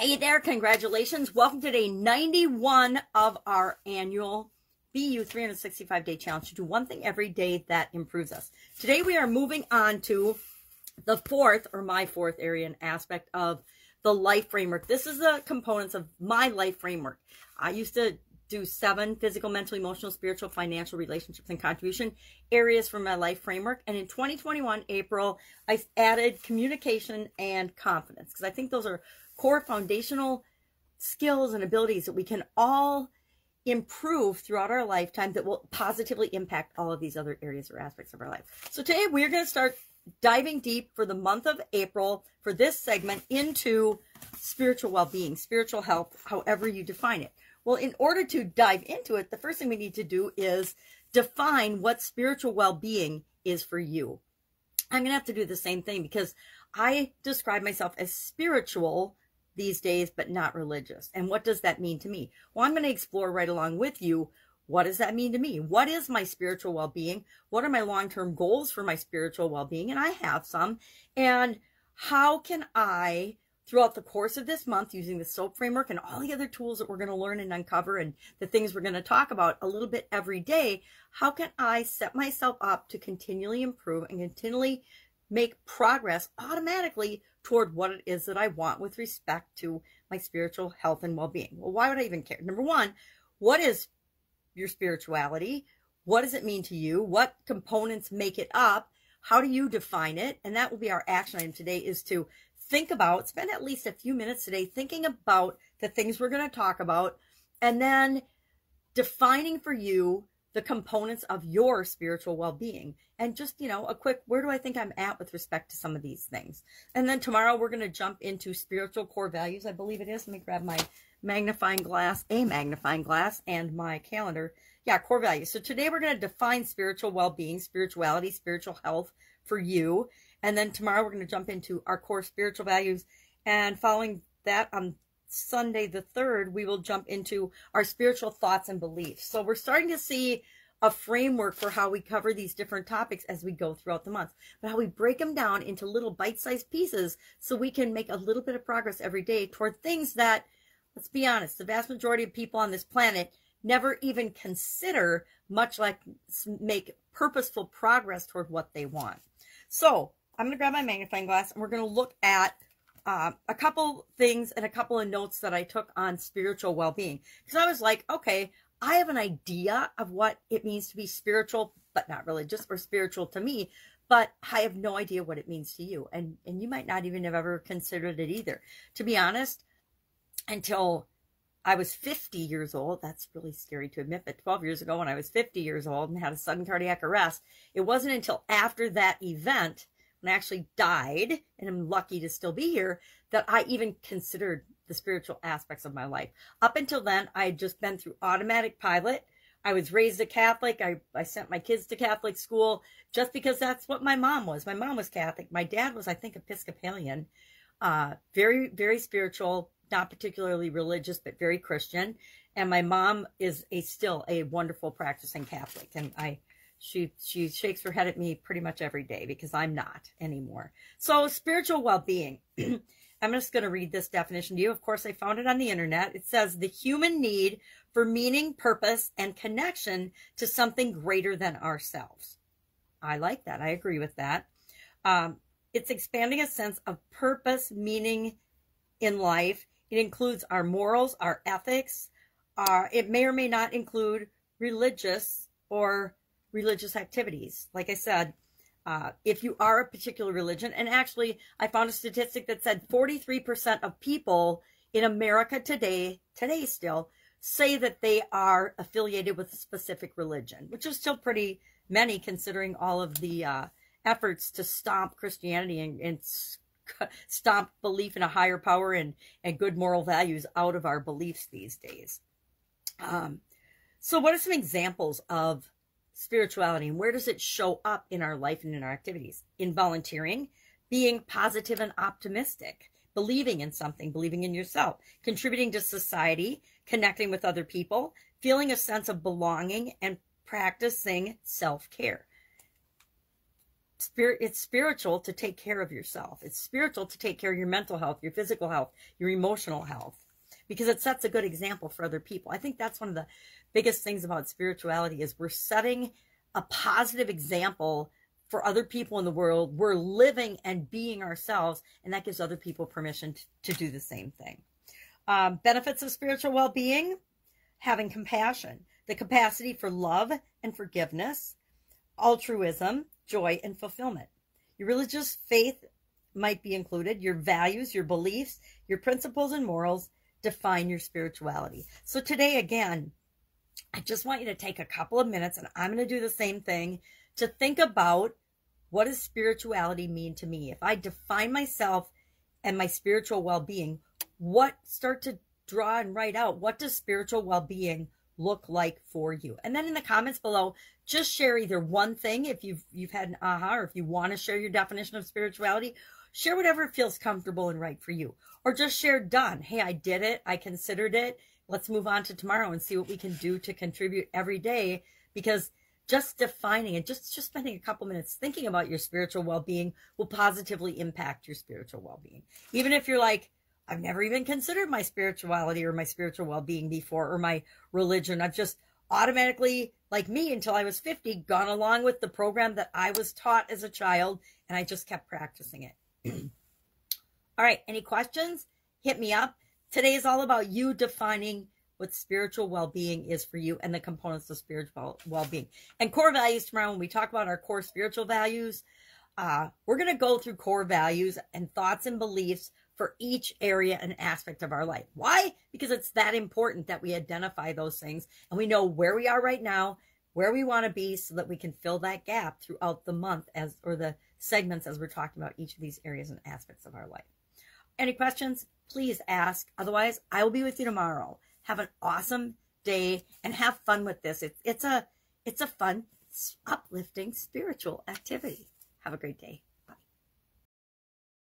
Hey there, congratulations. Welcome to day 91 of our annual BU 365-day challenge to do one thing every day that improves us. Today we are moving on to the my fourth area and aspect of the life framework. This is the components of my life framework. I used to do 7 physical, mental, emotional, spiritual, financial, relationships, and contribution areas for my life framework. And in 2021, April, I added communication and confidence because I think those are core foundational skills and abilities that we can all improve throughout our lifetime that will positively impact all of these other areas or aspects of our life. So today we're going to start diving deep for the month of April for this segment into spiritual well-being, spiritual health, however you define it. Well, in order to dive into it, the first thing we need to do is define what spiritual well-being is for you. I'm going to have to do the same thing because I describe myself as spiritual these days, but not religious. And what does that mean to me? Well, I'm going to explore right along with you. What does that mean to me? What is my spiritual well-being? What are my long-term goals for my spiritual well-being? And I have some. And how can I, throughout the course of this month, using the SOAP framework and all the other tools that we're going to learn and uncover and the things we're going to talk about a little bit every day, how can I set myself up to continually improve and continually make progress automatically toward what it is that I want with respect to my spiritual health and well-being? Well, why would I even care? Number one, what is your spirituality? What does it mean to you? What components make it up? How do you define it? And that will be our action item today, is to think about, spend at least a few minutes today thinking about the things we're going to talk about, and then defining for you the components of your spiritual well-being. And just, a quick, where do I think I'm at with respect to some of these things? And then tomorrow we're going to jump into spiritual core values, I believe it is. Let me grab my magnifying glass and my calendar. Yeah, core values. So today we're going to define spiritual well-being, spirituality, spiritual health for you. And then tomorrow we're going to jump into our core spiritual values. And following that, on Sunday the 3rd, we will jump into our spiritual thoughts and beliefs. So we're starting to see a framework for how we cover these different topics as we go throughout the month, but how we break them down into little bite-sized pieces so we can make a little bit of progress every day toward things that, let's be honest, the vast majority of people on this planet never even consider, much like make purposeful progress toward what they want. So I'm going to grab my magnifying glass and we're going to look at a couple things and a couple of notes that I took on spiritual well-being. Because I was like, okay, I have an idea of what it means to be spiritual, but not religious, or spiritual to me, but I have no idea what it means to you. And you might not even have ever considered it either. To be honest, until I was 50 years old, that's really scary to admit, but 12 years ago when I was 50 years old and had a sudden cardiac arrest, it wasn't until after that event, when I actually died, and I'm lucky to still be here, that I even considered the spiritual aspects of my life. Up until then, I had just been through automatic pilot. I was raised a Catholic. I sent my kids to Catholic school just because that's what my mom was. My mom was Catholic. My dad was, I think, Episcopalian. Very, very spiritual, not particularly religious, but very Christian. And my mom is still a wonderful practicing Catholic. And she shakes her head at me pretty much every day because I'm not anymore. So spiritual well-being. I'm just going to read this definition to you. Of course, I found it on the internet. It says the human need for meaning, purpose, and connection to something greater than ourselves. I like that. I agree with that. It's expanding a sense of purpose, meaning in life. It includes our morals, our ethics. It may or may not include religious activities. Like I said, if you are a particular religion, and actually I found a statistic that said 43% of people in America today still say that they are affiliated with a specific religion, which is still pretty many considering all of the efforts to stomp Christianity and stomp belief in a higher power and good moral values out of our beliefs these days. So what are some examples of spirituality, and where does it show up in our life and in our activities? In volunteering, being positive and optimistic, believing in something, believing in yourself, contributing to society, connecting with other people, feeling a sense of belonging, and practicing self-care. it's spiritual to take care of yourself. It's spiritual to take care of your mental health, your physical health, your emotional health, because it sets a good example for other people. I think that's one of the biggest things about spirituality is we're setting a positive example for other people in the world. We're living and being ourselves, and that gives other people permission to do the same thing. Benefits of spiritual well-being: having compassion, the capacity for love and forgiveness, altruism, joy, and fulfillment. Your religious faith might be included. Your values, your beliefs, your principles and morals define your spirituality. So today, again, I just want you to take a couple of minutes, and I'm going to do the same thing, to think about, what does spirituality mean to me? If I define myself and my spiritual well-being, start to draw and write out, what does spiritual well-being look like for you? And then in the comments below, just share either one thing, if you've had an aha, or if you want to share your definition of spirituality, share whatever feels comfortable and right for you. Or just share done. Hey, I did it. I considered it. Let's move on to tomorrow and see what we can do to contribute every day, because just defining it, just spending a couple minutes thinking about your spiritual well-being will positively impact your spiritual well-being. Even if you're like, I've never even considered my spirituality or my spiritual well-being before, or my religion. I've just automatically, like me until I was 50, gone along with the program that I was taught as a child, and I just kept practicing it. All right, any questions? Hit me up. Today is all about you defining what spiritual well-being is for you and the components of spiritual well-being. And core values tomorrow, when we talk about our core spiritual values, we're going to go through core values and thoughts and beliefs for each area and aspect of our life. Why? Because it's that important that we identify those things and we know where we are right now, where we want to be, so that we can fill that gap throughout the month or the segments as we're talking about each of these areas and aspects of our life. Any questions? Please ask. Otherwise, I will be with you tomorrow. Have an awesome day and have fun with this. It's a fun, uplifting, spiritual activity. Have a great day.